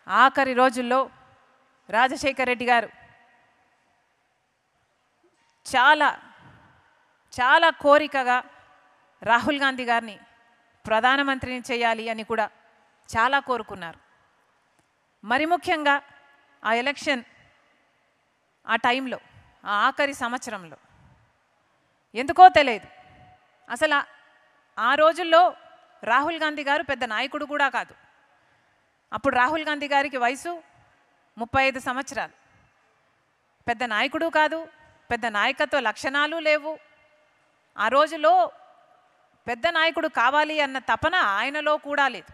ఆఖరి రోజుల్లో రాజశేఖర రెడ్డి గారు చాలా కోరికగా రాహుల్ గాంధీ గారిని ప్రధానమంత్రిని చేయాలి అని కూడా చాలా కోరుకున్నారు. మరి ముఖ్యంగా ఆ ఎలక్షన్ ఆ టైంలో ఆ ఆఖరి సంవత్సరంలో ఎందుకో తెలియదు, అసలు ఆ రోజుల్లో రాహుల్ గాంధీ గారు పెద్ద నాయకుడు కూడా కాదు. అప్పుడు రాహుల్ గాంధీ గారికి వయసు 35 సంవత్సరాలు. పెద్ద నాయకుడు కాదు, పెద్ద నాయకత్వ లక్షణాలు లేవు. ఆ రోజులో పెద్ద నాయకుడు కావాలి అన్న తపన ఆయనలో కూడా లేదు.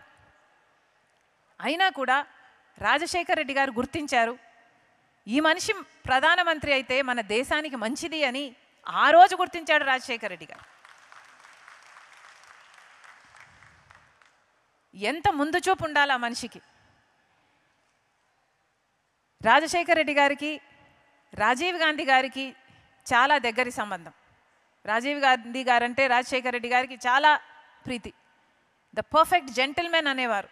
అయినా కూడా రాజశేఖర రెడ్డి గారు గుర్తించారు, ఈ మనిషి ప్రధానమంత్రి అయితే మన దేశానికి మంచిది అని ఆ రోజు గుర్తించాడు రాజశేఖర రెడ్డి గారు. ఎంత ముందు చూపు ఉండాలి ఆ మనిషికి. రాజశేఖర రెడ్డి గారికి రాజీవ్ గాంధీ గారికి చాలా దగ్గరి సంబంధం. రాజీవ్ గాంధీ గారంటే రాజశేఖర రెడ్డి గారికి చాలా ప్రీతి. ద పర్ఫెక్ట్ జెంటిల్మెన్ అనేవారు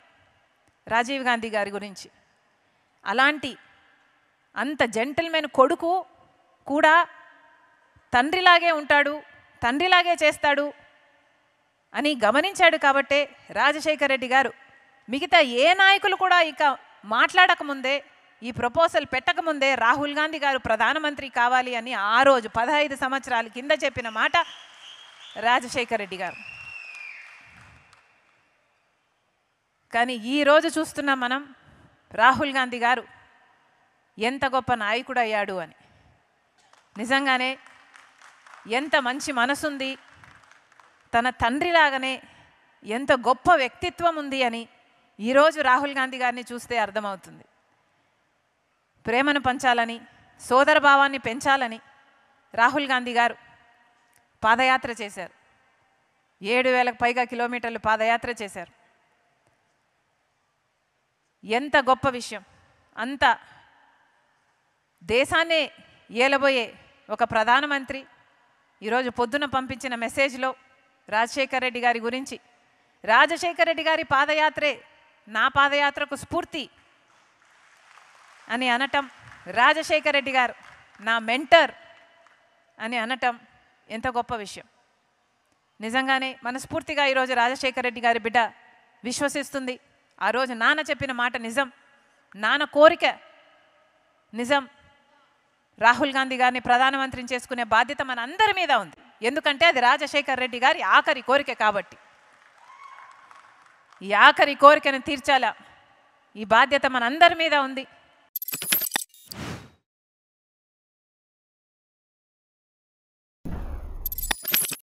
రాజీవ్ గాంధీ గారి గురించి. అలాంటి అంత జెంటిల్మెన్ కొడుకు కూడా తండ్రిలాగే ఉంటాడు, తండ్రిలాగే చేస్తాడు అని గమనించాడు. కాబట్టే రాజశేఖర రెడ్డి గారు మిగతా ఏ నాయకులు కూడా ఇక మాట్లాడకముందే, ఈ ప్రపోజల్ పెట్టకముందే రాహుల్ గాంధీ గారు ప్రధానమంత్రి కావాలి అని ఆ రోజు 15 సంవత్సరాల కింద చెప్పిన మాట రాజశేఖర రెడ్డి గారు. కానీ ఈరోజు చూస్తున్నాం మనం రాహుల్ గాంధీ గారు ఎంత గొప్ప నాయకుడు అయ్యాడు అని. నిజంగానే ఎంత మంచి మనసుంది, తన తండ్రిలాగానే ఎంత గొప్ప వ్యక్తిత్వం ఉంది అని ఈరోజు రాహుల్ గాంధీ గారిని చూస్తే అర్థమవుతుంది. ప్రేమను పంచాలని, సోదరభావాన్ని పెంచాలని రాహుల్ గాంధీ గారు పాదయాత్ర చేశారు. 7,000కు పైగా కిలోమీటర్లు పాదయాత్ర చేశారు. ఎంత గొప్ప విషయం. అంత దేశాన్నే ఏలబోయే ఒక ప్రధానమంత్రి ఈరోజు పొద్దున పంపించిన మెసేజ్లో రాజశేఖర రెడ్డి గారి గురించి, రాజశేఖర రెడ్డి గారి పాదయాత్రే నా పాదయాత్రకు స్ఫూర్తి అని అనటం, రాజశేఖర రెడ్డి గారు నా మెంటర్ అని అనటం ఎంత గొప్ప విషయం. నిజంగానే మనస్ఫూర్తిగా ఈరోజు రాజశేఖర రెడ్డి గారి బిడ్డ విశ్వసిస్తుంది, ఆ రోజు నాన్న చెప్పిన మాట నిజం, నాన్న కోరిక నిజం. రాహుల్ గాంధీ గారిని ప్రధానమంత్రిని చేసుకునే బాధ్యత మన అందరి మీద ఉంది. ఎందుకంటే అది రాజశేఖర రెడ్డి గారి ఆఖరి కోరిక కాబట్టి. ఈ ఆఖరి కోరికను తీర్చాలా, ఈ బాధ్యత మనందరి మీద ఉంది.